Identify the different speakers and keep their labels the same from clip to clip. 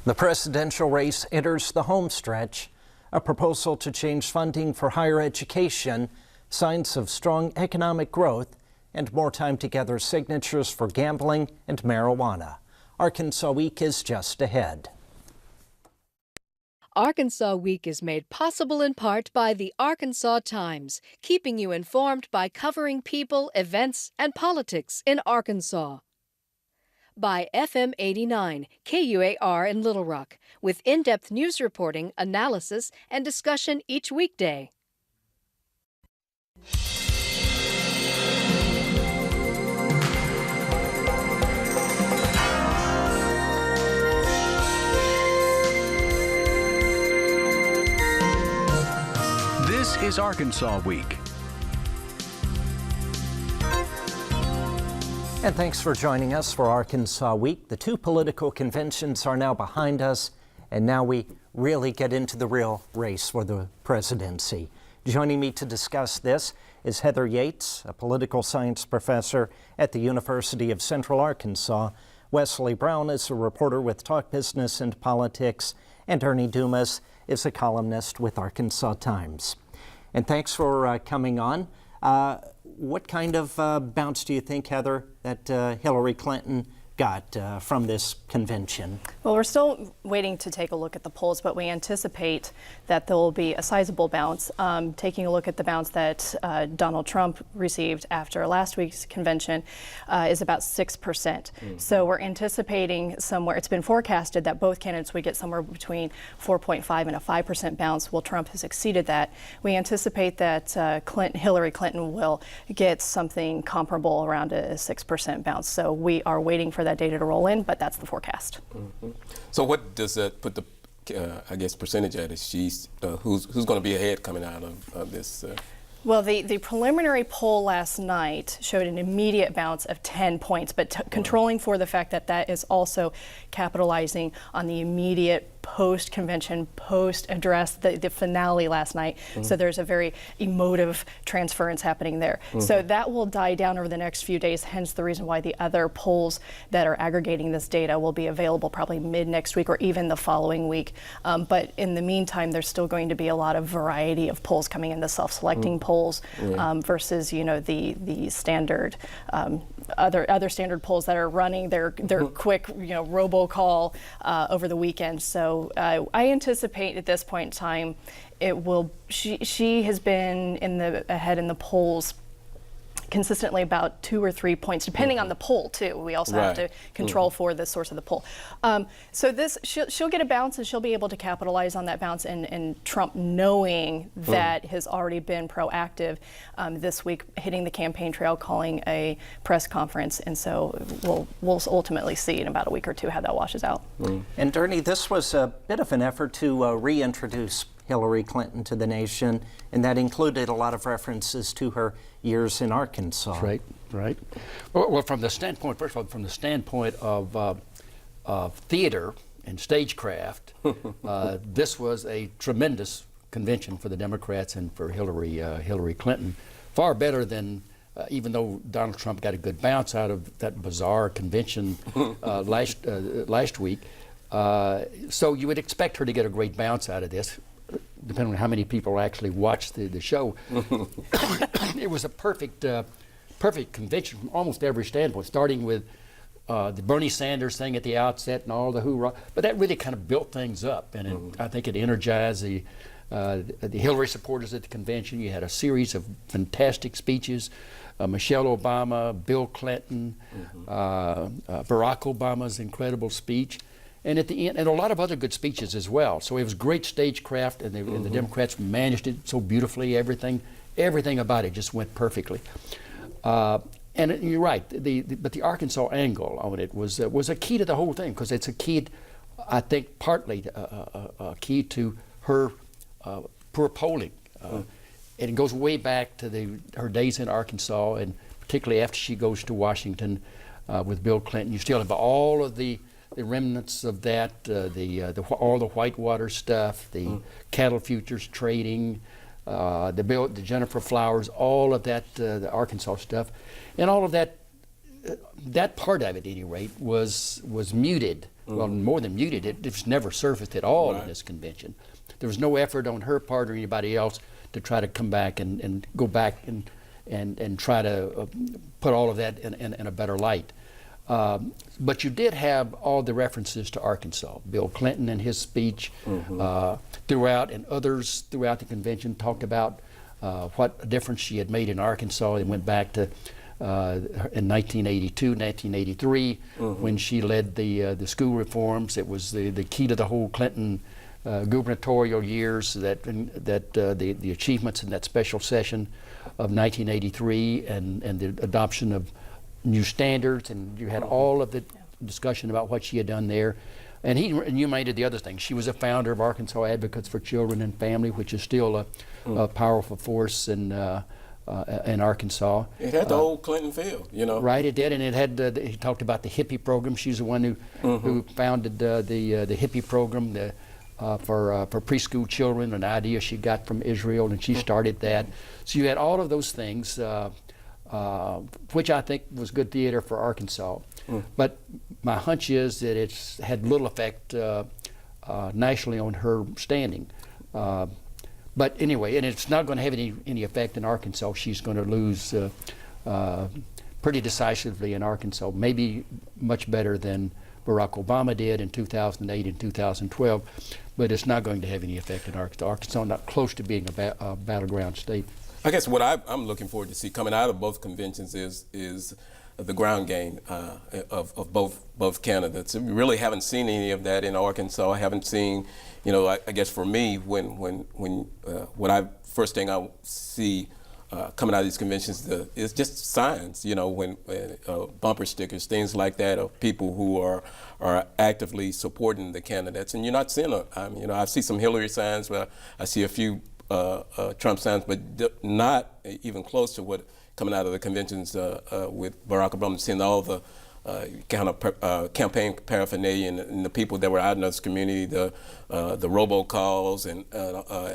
Speaker 1: The presidential race enters the home stretch. A proposal to change funding for higher education, signs of strong economic growth, and more time to gather signatures for gambling and marijuana. Arkansas Week is just ahead.
Speaker 2: Arkansas Week is made possible in part by the Arkansas Times, keeping you informed by covering people, events, and politics in Arkansas. By FM 89, KUAR in Little Rock, with in-depth news reporting, analysis, and discussion each weekday.
Speaker 3: This is Arkansas Week.
Speaker 1: And thanks for joining us for Arkansas Week. The two political conventions are now behind us, and now we really get into the real race for the presidency. Joining me to discuss this is Heather Yates, a political science professor at the University of Central Arkansas. Wesley Brown is a reporter with Talk Business and Politics, and Ernie Dumas is a columnist with Arkansas Times. And thanks for coming on. What kind of bounce do you think, Heather, that Hillary Clinton got from this convention?
Speaker 4: Well, we're still waiting to take a look at the polls, but we anticipate that there will be a sizable bounce. Taking a look at the bounce that Donald Trump received after last week's convention is about 6%. So we're anticipating somewhere, it's been forecasted that both candidates would get somewhere between 4.5 and a 5% bounce. Well, Trump has exceeded that. We anticipate that Hillary Clinton will get something comparable around a 6% bounce. So we are waiting for that data to roll in, but that's the forecast.
Speaker 5: So what does that put the, I guess, percentage at? Is who's going to be ahead coming out of this?
Speaker 4: Well, the preliminary poll last night showed an immediate bounce of 10 points, but controlling for the fact that that is also capitalizing on the immediate post-convention, post-address, the finale last night. So there's a very emotive transference happening there. So that will die down over the next few days, hence the reason why the other polls that are aggregating this data will be available probably mid-next week or even the following week. But in the meantime, there's still going to be a lot of variety of polls coming in, the self-selecting polls versus, you know, the standard other standard polls that are running their quick, you know, robocall over the weekend. So I anticipate at this point in time, it will. She has been ahead in the polls consistently about 2 or 3 points, depending on the poll too. We also have to control for the source of the poll. So she'll get a bounce, and she'll be able to capitalize on that bounce. And Trump, knowing that, has already been proactive this week, hitting the campaign trail, calling a press conference, and so we'll ultimately see in about a week or two how that washes out.
Speaker 1: And Ernie, this was a bit of an effort to reintroduce Hillary Clinton to the nation, and that included a lot of references to her years in Arkansas.
Speaker 6: Right. Well, from the standpoint, first of all, from the standpoint of theater and stagecraft, this was a tremendous convention for the Democrats and for Hillary Clinton. Far better than, even though Donald Trump got a good bounce out of that bizarre convention last week. So you would expect her to get a great bounce out of this, depending on how many people actually watched the show. It was a perfect convention from almost every standpoint, starting with the Bernie Sanders thing at the outset and all the hoorah. But that really kind of built things up, and I think it energized the Hillary supporters at the convention. You had a series of fantastic speeches. Michelle Obama, Bill Clinton, Barack Obama's incredible speech. And at the end, and a lot of other good speeches as well. So it was great stagecraft, and the Democrats managed it so beautifully. Everything about it just went perfectly. And you're right. But the Arkansas angle on it was a key to the whole thing, because it's a key, I think, partly a key to her poor polling. And it goes way back to her days in Arkansas, and particularly after she goes to Washington with Bill Clinton. You still have all of the remnants of that, all the Whitewater stuff, the cattle futures trading, the Jennifer Flowers, all of that, the Arkansas stuff, and all of that that part of it, at any rate, was muted. Well, more than muted, it was never surfaced at all in this convention. There was no effort on her part or anybody else to try to come back and go back and try to put all of that in a better light. But you did have all the references to Arkansas. Bill Clinton in his speech throughout, and others throughout the convention talked about what a difference she had made in Arkansas. They went back to in 1982, 1983, when she led the school reforms. It was the key to the whole Clinton gubernatorial years, that the achievements in that special session of 1983 and the adoption of new standards, and you had all of the discussion about what she had done there. And he enumerated the other things. She was a founder of Arkansas Advocates for Children and Family, which is still a powerful force in Arkansas.
Speaker 5: It had the old Clinton feel, you know.
Speaker 6: Right, it did, and it had. He talked about the hippie program. She's the one who founded the hippie program for preschool children, an idea she got from Israel, and she started that. So you had all of those things, which I think was good theater for Arkansas. But my hunch is that it's had little effect nationally on her standing. But anyway, and it's not going to have any effect in Arkansas. She's going to lose pretty decisively in Arkansas, maybe much better than Barack Obama did in 2008 and 2012, but it's not going to have any effect in Arkansas. Arkansas is not close to being a battleground state.
Speaker 5: I guess what I'm looking forward to see coming out of both conventions is the ground game of both candidates. We really haven't seen any of that in Arkansas. I haven't seen, you know, I guess for me, first thing I see coming out of these conventions is just signs, you know, when bumper stickers, things like that, of people who are actively supporting the candidates. And you're not seeing you know, I see some Hillary signs, but I see a few Trump signs, but not even close to what coming out of the conventions with Barack Obama, seeing all the kind of campaign paraphernalia and the people that were out in this community, the robocalls, and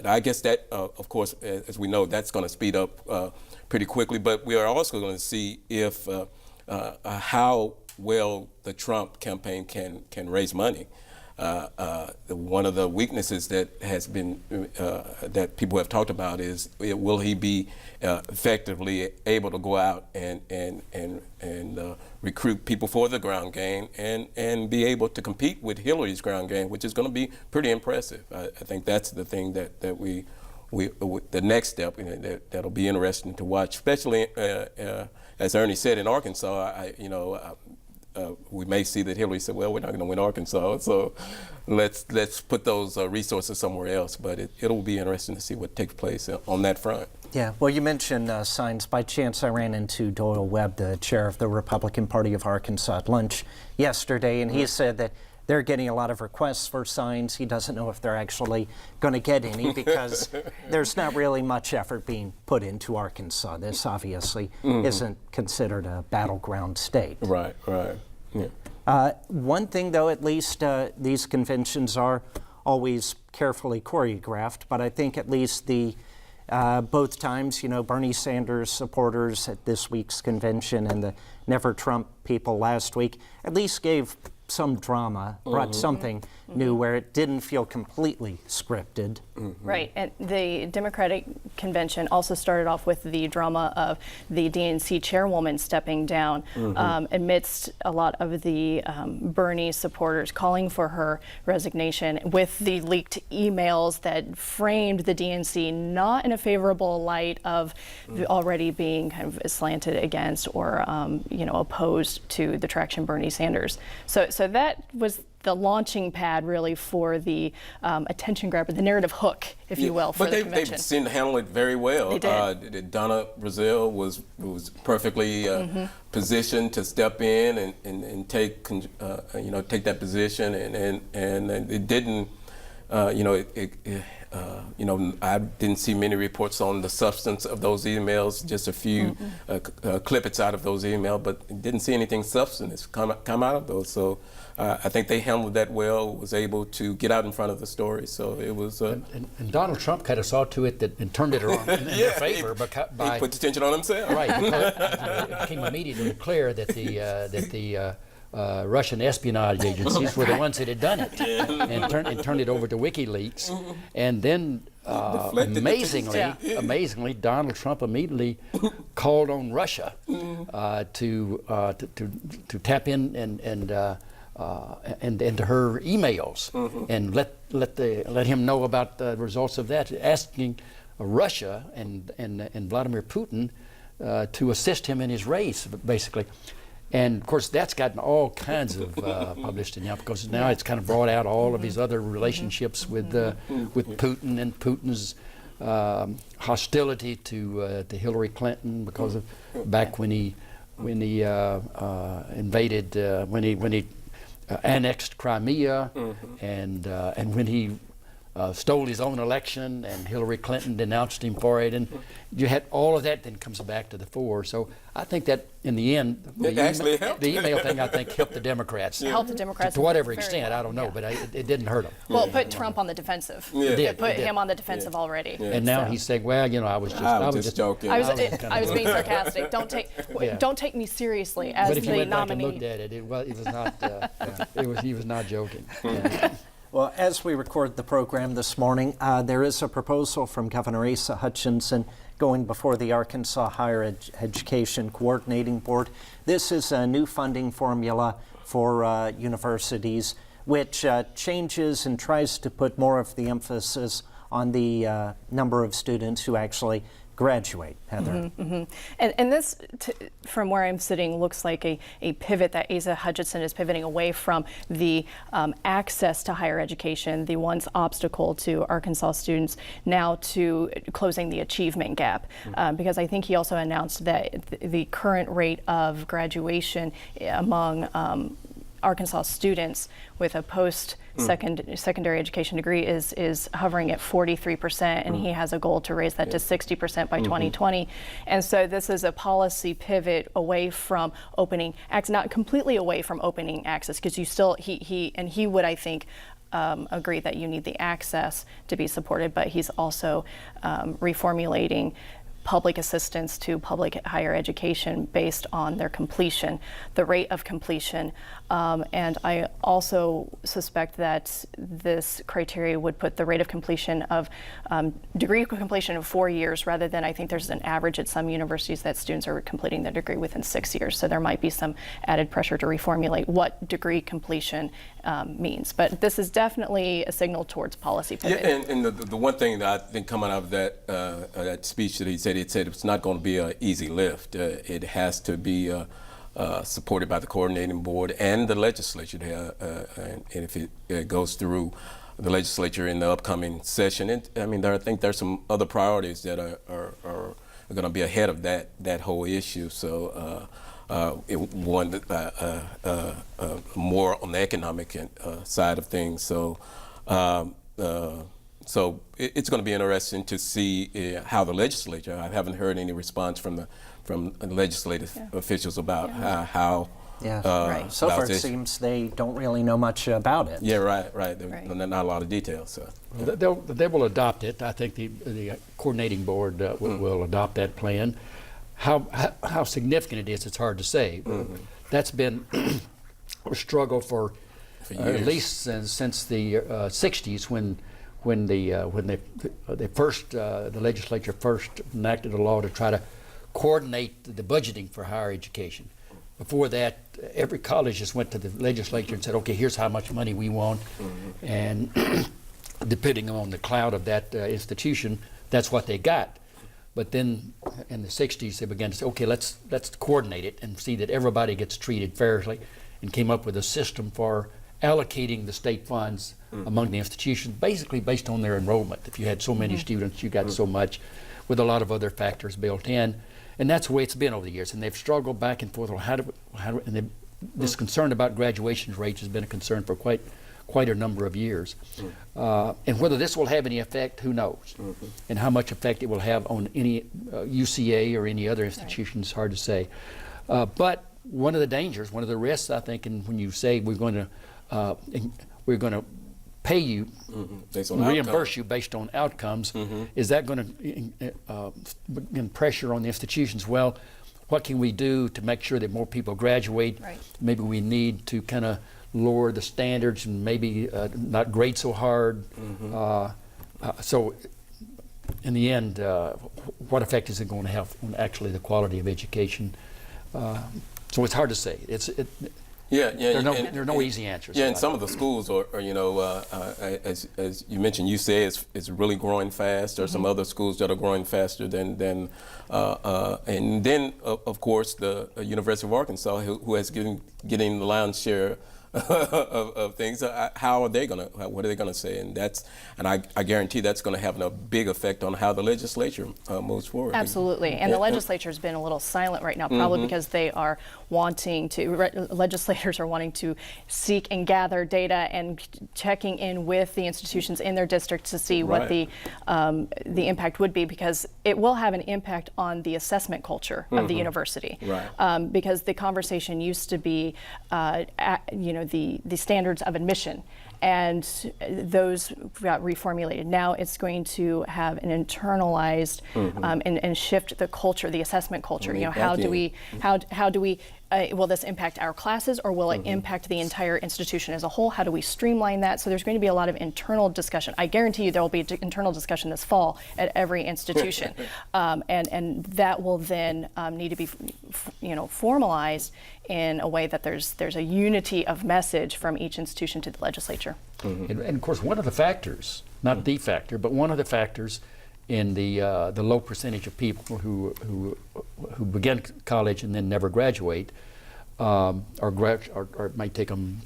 Speaker 5: I guess that, of course, as we know, that's going to speed up pretty quickly. But we are also going to see if how well the Trump campaign can raise money. One of the weaknesses that has been that people have talked about is, will he be effectively able to go out and recruit people for the ground game and be able to compete with Hillary's ground game, which is going to be pretty impressive. I think that's the thing that we the next step, you know, that'll be interesting to watch, especially as Ernie said, in Arkansas. We may see that Hillary said, well, we're not going to win Arkansas, so let's put those resources somewhere else. But it'll be interesting to see what takes place on that front.
Speaker 1: Yeah, well, you mentioned signs. By chance, I ran into Doyle Webb, the chair of the Republican Party of Arkansas, at lunch yesterday, and he said that they're getting a lot of requests for signs. He doesn't know if they're actually going to get any because there's not really much effort being put into Arkansas. This obviously isn't considered a battleground state.
Speaker 5: Right. Yeah.
Speaker 1: One thing, though, at least these conventions are always carefully choreographed, but I think at least both times, you know, Bernie Sanders supporters at this week's convention and the Never Trump people last week at least gave some drama, brought something new where it didn't feel completely scripted.
Speaker 4: Right, and the Democratic convention also started off with the drama of the DNC chairwoman stepping down amidst a lot of the Bernie supporters calling for her resignation, with the leaked emails that framed the DNC not in a favorable light of already being kind of slanted against or opposed to the traction Bernie Sanders. So that was the launching pad, really, for the attention grabber, the narrative hook, if you will, for the convention.
Speaker 5: But they've seemed to handle it very well.
Speaker 4: They did.
Speaker 5: Donna Brazile was perfectly positioned to step in and take that position, and it didn't. I didn't see many reports on the substance of those emails, just a few clippets out of those emails, but didn't see anything substantive come out of those. So I think they handled that well, was able to get out in front of the story. So it was.
Speaker 6: And Donald Trump kind of saw to it that and turned it around in their favor by
Speaker 5: he put the attention on himself.
Speaker 6: right. Because it became immediately clear that the Russian espionage agencies were the ones that had done it, and turned it over to WikiLeaks, and then amazingly, Donald Trump immediately called on Russia to tap in and into her emails and let him know about the results of that, asking Russia and Vladimir Putin to assist him in his race, basically. And of course, that's gotten all kinds of publicity now, because now it's kind of brought out all of his other relationships with Putin and Putin's hostility to Hillary Clinton, because of back when he invaded, when he annexed Crimea, and when he stole his own election, and Hillary Clinton denounced him for it, and you had all of that then comes back to the fore. So I think that in the end, the email thing, I think, helped the Democrats.
Speaker 4: Helped the Democrats
Speaker 6: to whatever
Speaker 4: very
Speaker 6: extent,
Speaker 4: well.
Speaker 6: I don't know, but it didn't hurt them.
Speaker 4: Well, it put Trump on the defensive. It put him on the defensive already.
Speaker 6: And now he's saying, well, I was just
Speaker 5: joking.
Speaker 4: I was being sarcastic. Don't take me seriously as
Speaker 6: but if you
Speaker 4: the
Speaker 6: went back and
Speaker 4: nominee.
Speaker 6: looked at it, he was not. He was not joking.
Speaker 1: Well, as we record the program this morning, there is a proposal from Governor Asa Hutchinson going before the Arkansas Higher Education Coordinating Board. This is a new funding formula for universities, which changes and tries to put more of the emphasis on the number of students who actually graduate. Heather.
Speaker 4: And this, from where I'm sitting, looks like a pivot that Asa Hutchinson is pivoting away from the access to higher education, the once obstacle to Arkansas students, now to closing the achievement gap. Because I think he also announced that the current rate of graduation among Arkansas students with a post-secondary education degree is hovering at 43%, and he has a goal to raise that to 60% by 2020. And so this is a policy pivot away from opening access, not completely away from opening access, because you still, he would, I think, agree that you need the access to be supported, but he's also reformulating public assistance to public higher education based on their completion, the rate of completion. And I also suspect that this criteria would put the rate of completion of degree completion of 4 years, rather than, I think there's an average at some universities that students are completing their degree within 6 years. So there might be some added pressure to reformulate what degree completion means. But this is definitely a signal towards policy pivot.
Speaker 5: Yeah, and the one thing that I think coming out of that speech that he said it's not going to be an easy lift. It has to be supported by the coordinating board and the legislature. And if it goes through the legislature in the upcoming session, I think there's some other priorities that are going to be ahead of that whole issue. So one more on the economic side of things. So it's going to be interesting to see how the legislature. I haven't heard any response from the legislative officials about how.
Speaker 1: Yeah, so far it seems they don't really know much about it.
Speaker 5: Yeah, right. Not a lot of details. So.
Speaker 6: They will adopt it. I think the coordinating board will adopt that plan. How significant it is, it's hard to say. That's been a struggle for at least since the 60s, when the legislature first enacted a law to try to coordinate the budgeting for higher education. Before that, every college just went to the legislature and said, okay, here's how much money we want. And depending on the clout of that institution, that's what they got. But then in the 60s, they began to say, okay, let's coordinate it and see that everybody gets treated fairly, and came up with a system for allocating the state funds among the institutions, basically based on their enrollment. If you had so many students, you got so much, with a lot of other factors built in. And that's the way it's been over the years. And they've struggled back and forth on this concern about graduation rates has been a concern for quite a number of years. And whether this will have any effect, who knows? And how much effect it will have on any UCA or any other institution is hard to say. But one of the dangers, one of the risks, I think, and when you say we're going to and we're going to pay you,
Speaker 5: Based on
Speaker 6: reimburse
Speaker 5: outcome.
Speaker 6: you based on outcomes. Is that going to begin pressure on the institutions? Well, what can we do to make sure that more people graduate?
Speaker 4: Right.
Speaker 6: Maybe we need to kind of lower the standards and maybe not grade so hard. So in the end, what effect is it going to have on actually the quality of education? So it's hard to say.
Speaker 5: Yeah,
Speaker 6: There are no easy answers.
Speaker 5: Yeah, and some of the schools are as you mentioned, UCA is really growing fast. There are some other schools that are growing faster than and then of course the University of Arkansas, who has getting the lion's share of things. How are they what are they gonna say? And I guarantee that's gonna have a big effect on how the legislature moves forward.
Speaker 4: Absolutely, and the legislature's been a little silent right now, probably because they are legislators are wanting to seek and gather data and checking in with the institutions in their district to see what the impact would be, because it will have an impact on the assessment culture of the university.
Speaker 5: Right.
Speaker 4: Because the conversation used to be, the standards of admission, and those got reformulated. Now it's going to have an internalized and shift the culture, the assessment culture. How do we will this impact our classes, or will it impact the entire institution as a whole? How do we streamline that? So there's going to be a lot of internal discussion. I guarantee you there will be internal discussion this fall at every institution, and that will then need to be, formalized in a way that there's a unity of message from each institution to the legislature.
Speaker 6: And of course, one of the factors, not the factor, but one of the factors in the low percentage of people who begin college and then never graduate, or it might take them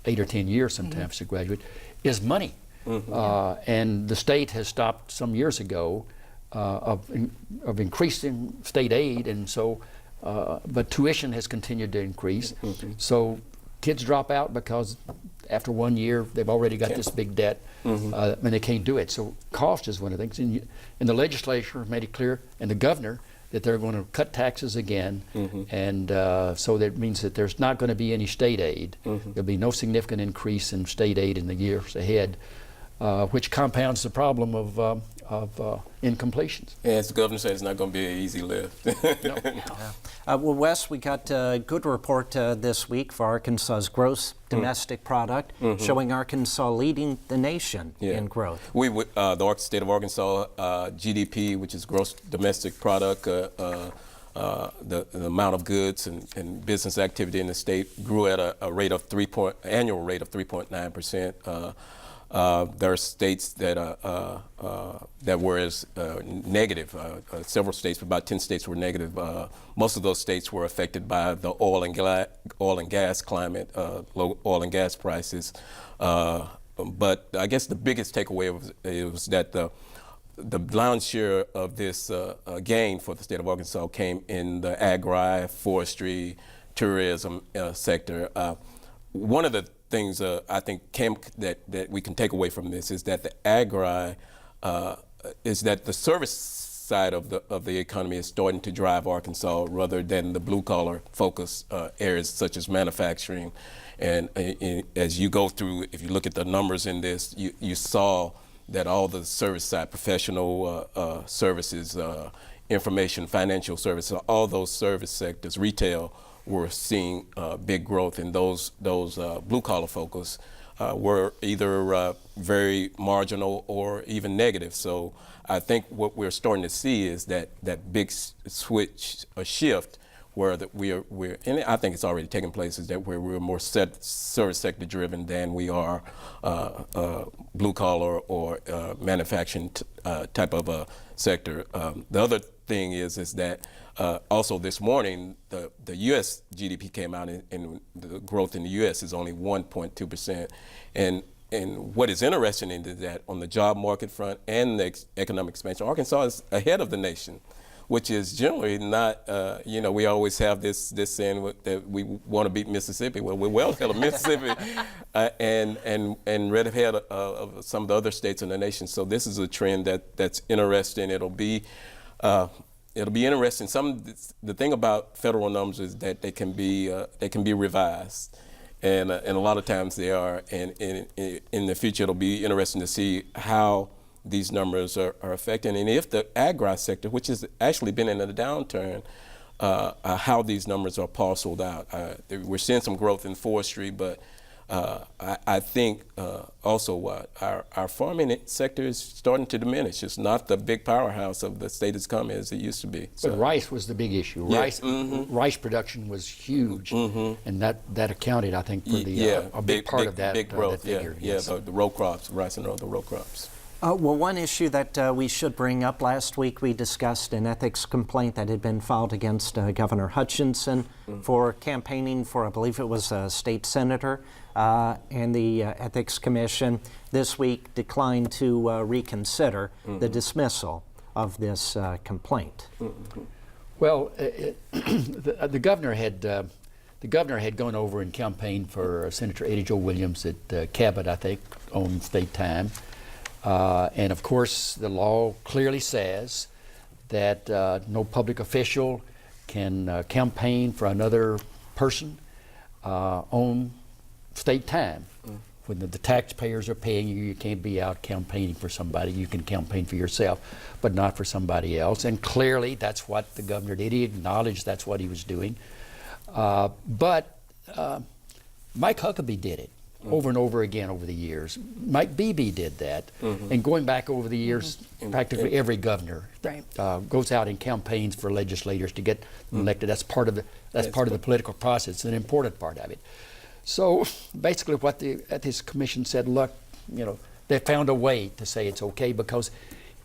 Speaker 6: 8 or 10 years sometimes to graduate, is money. And the state has stopped some years ago of increasing state aid, and so but tuition has continued to increase. So kids drop out because after 1 year they've already got this big debt, and they can't do it. So cost is one of the things, and the legislature made it clear, and the governor, that they're going to cut taxes again, and so that means that there's not going to be any state aid. There'll be no significant increase in state aid in the years ahead, which compounds the problem of incompletions.
Speaker 5: As the governor said, it's not going to be an easy lift.
Speaker 1: Well, Wes, we got a good report this week for Arkansas's gross domestic product, showing Arkansas leading the nation in growth.
Speaker 5: The state of Arkansas GDP, which is gross domestic product, the amount of goods and business activity in the state grew at a annual rate of 3.9%. There are states that were negative. Several states, about 10 states were negative. Most of those states were affected by the oil and gas climate, low oil and gas prices. But I guess the biggest takeaway was that the lion's share of this gain for the state of Arkansas came in the agri, forestry, tourism sector. One of the things I think that we can take away from this is that the agri is that the service side of the economy is starting to drive Arkansas rather than the blue collar focus areas such as manufacturing. And as you go through, if you look at the numbers in this, you saw that all the service side, professional services, information, financial services, all those service sectors, retail, were seeing big growth, and those blue collar focus were either very marginal or even negative. So I think what we're starting to see is that big switch, a shift, where we're and I think it's already taking place, is that where we're more service sector driven than we are blue collar or manufacturing type of a sector. The other thing is that also this morning the U.S. GDP came out, and the growth in the U.S. is only 1.2%. And what is interesting is that on the job market front and the economic expansion, Arkansas is ahead of the nation, which is generally not, we always have this saying that we want to beat Mississippi. Well, we're well ahead of Mississippi and right ahead of some of the other states in the nation. So this is a trend that's interesting. It'll be interesting. The thing about federal numbers is that they can be revised. and a lot of times they are. And in the future, it'll be interesting to see how these numbers are affecting, and if the agri sector, which has actually been in a downturn, how these numbers are parceled out. We're seeing some growth in forestry, but I think also our farming sector is starting to diminish. It's not the big powerhouse of the state as come as it used to be. So.
Speaker 6: But rice was the big issue. Rice production was huge, and that accounted, I think, for a big part of that.
Speaker 5: Big growth,
Speaker 6: that figure.
Speaker 5: Yes. The row crops, rice and the row crops.
Speaker 1: Well, one issue that we should bring up, last week we discussed an ethics complaint that had been filed against Governor Hutchinson for campaigning for, I believe it was a state senator, and the Ethics Commission this week declined to reconsider the dismissal of this complaint.
Speaker 6: Well, the governor had gone over and campaigned for Senator Eddie Joe Williams at Cabot, I think, on state time. And of course, the law clearly says that no public official can campaign for another person on state time. When the taxpayers are paying you, you can't be out campaigning for somebody. You can campaign for yourself, but not for somebody else. And clearly, that's what the governor did. He acknowledged that's what he was doing. But Mike Huckabee did it. Over and over again over the years. Mike Beebe did that, and going back over the years, practically every governor goes out and campaigns for legislators to get elected. That's part of the political process, an important part of it. So basically, what the Ethics Commission said, look, they found a way to say it's okay because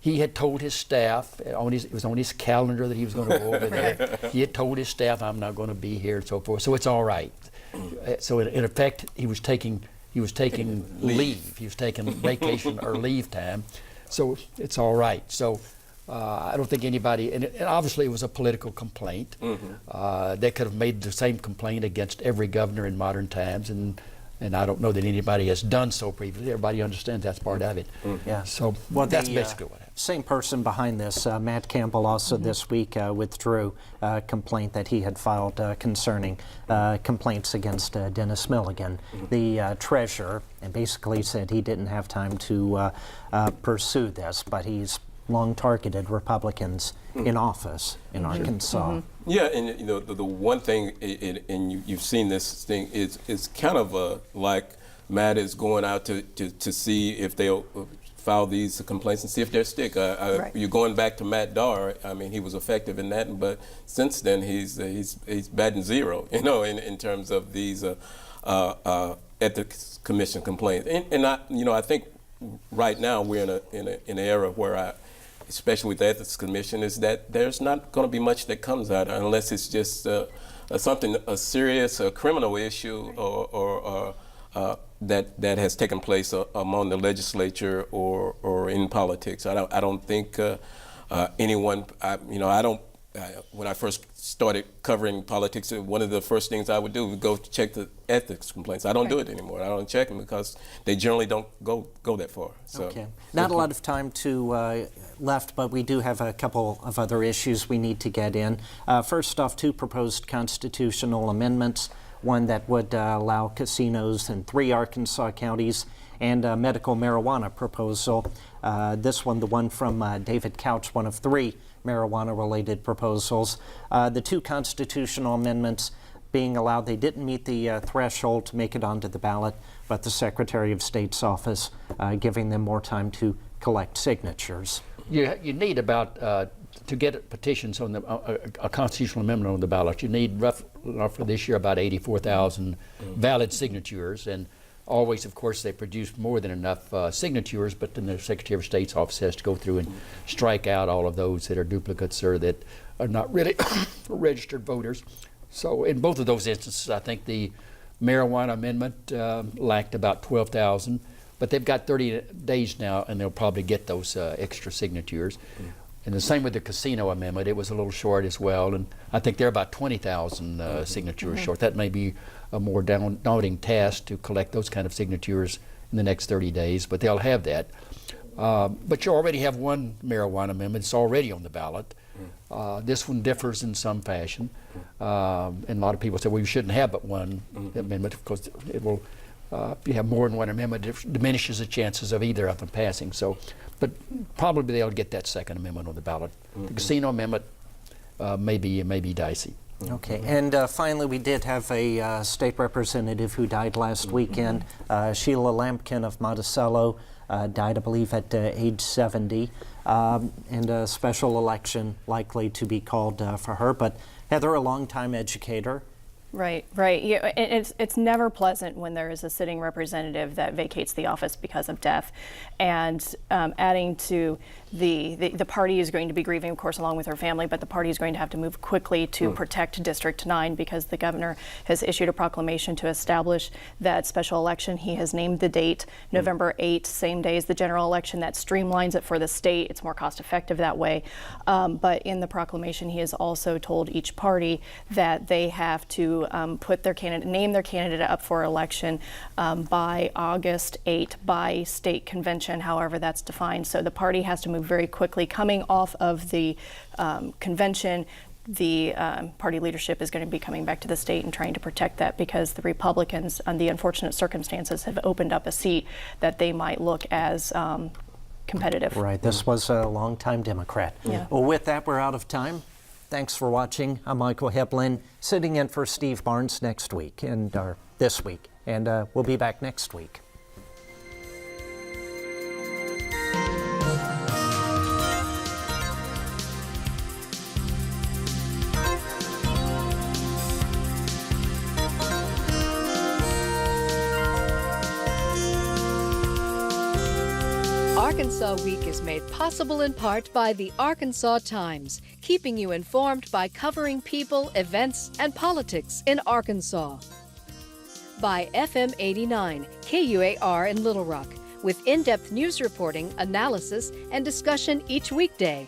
Speaker 6: he had told his staff it was on his calendar that he was going to go over there. He had told his staff, "I'm not going to be here," and so forth. So it's all right. So in effect, he was taking leave. He was taking vacation or leave time. So it's all right. So I don't think anybody, and obviously it was a political complaint. They could have made the same complaint against every governor in modern times, and I don't know that anybody has done so previously. Everybody understands that's part of it.
Speaker 1: Yeah.
Speaker 6: So that's basically what happened.
Speaker 1: Same person behind this, Matt Campbell, also this week withdrew a complaint that he had filed concerning complaints against Dennis Milligan, the treasurer, and basically said he didn't have time to pursue this, but he's long targeted Republicans in office in Arkansas.
Speaker 5: Yeah, and the one thing, and you've seen this thing, is kind of like Matt is going out to see if they'll file these complaints and see if they'll stick. You're going back to Matt Darr. I mean, he was effective in that, but since then he's batting zero. In terms of these ethics commission complaints. And I think right now we're in an era where especially with the Ethics Commission, is that there's not going to be much that comes out unless it's just a serious criminal issue or that has taken place among the legislature or in politics. I don't think anyone. When I first started covering politics, one of the first things I would do was go check the ethics complaints. I don't do it anymore. I don't check them because they generally don't go that far. So,
Speaker 1: okay. Not a lot of time left, but we do have a couple of other issues we need to get in. First off, two proposed constitutional amendments. One that would allow casinos in 3 Arkansas counties, and a medical marijuana proposal. This one, the one from David Couch, one of 3 marijuana-related proposals. The 2 constitutional amendments being allowed, they didn't meet the threshold to make it onto the ballot, but the Secretary of State's office giving them more time to collect signatures.
Speaker 6: You need about, to get petitions on a constitutional amendment on the ballot, you need for this year about 84,000 valid signatures, and always, of course, they produce more than enough signatures, but then the Secretary of State's office has to go through and strike out all of those that are duplicates or that are not really registered voters. So in both of those instances, I think the marijuana amendment lacked about 12,000, but they've got 30 days now, and they'll probably get those extra signatures. And the same with the casino amendment. It was a little short as well, and I think they're about 20,000 signatures short. That may be a more daunting task to collect those kind of signatures in the next 30 days, but they'll have that. But you already have one marijuana amendment. It's already on the ballot. This one differs in some fashion, and a lot of people say, well, you shouldn't have but one amendment because it will. If you have more than one amendment, it diminishes the chances of either of them passing. So, but probably they'll get that second amendment on the ballot. The casino amendment may be dicey.
Speaker 1: Okay, and finally, we did have a state representative who died last weekend. Sheila Lampkin of Monticello died, I believe, at age 70, and a special election likely to be called for her. But Heather, a longtime educator.
Speaker 4: Right, right. Yeah, it's never pleasant when there is a sitting representative that vacates the office because of death. And adding to the party is going to be grieving, of course, along with her family, but the party is going to have to move quickly to protect District 9 because the governor has issued a proclamation to establish that special election. He has named the date, November 8th, same day as the general election. That streamlines it for the state. It's more cost effective that way. But in the proclamation, he has also told each party that they have to name their candidate up for election by August 8th by state convention, however that's defined. So the party has to move very quickly. Coming off of the convention, the party leadership is going to be coming back to the state and trying to protect that because the Republicans, on the unfortunate circumstances, have opened up a seat that they might look as competitive.
Speaker 1: Right, this was a longtime Democrat.
Speaker 4: Yeah.
Speaker 1: Well, with that, we're out of time. Thanks for watching. I'm Michael Heblin, sitting in for Steve Barnes next week, this week, and we'll be back next week.
Speaker 2: Arkansas Week is made possible in part by the Arkansas Times, keeping you informed by covering people, events, and politics in Arkansas. By FM 89, KUAR in Little Rock, with in-depth news reporting, analysis, and discussion each weekday.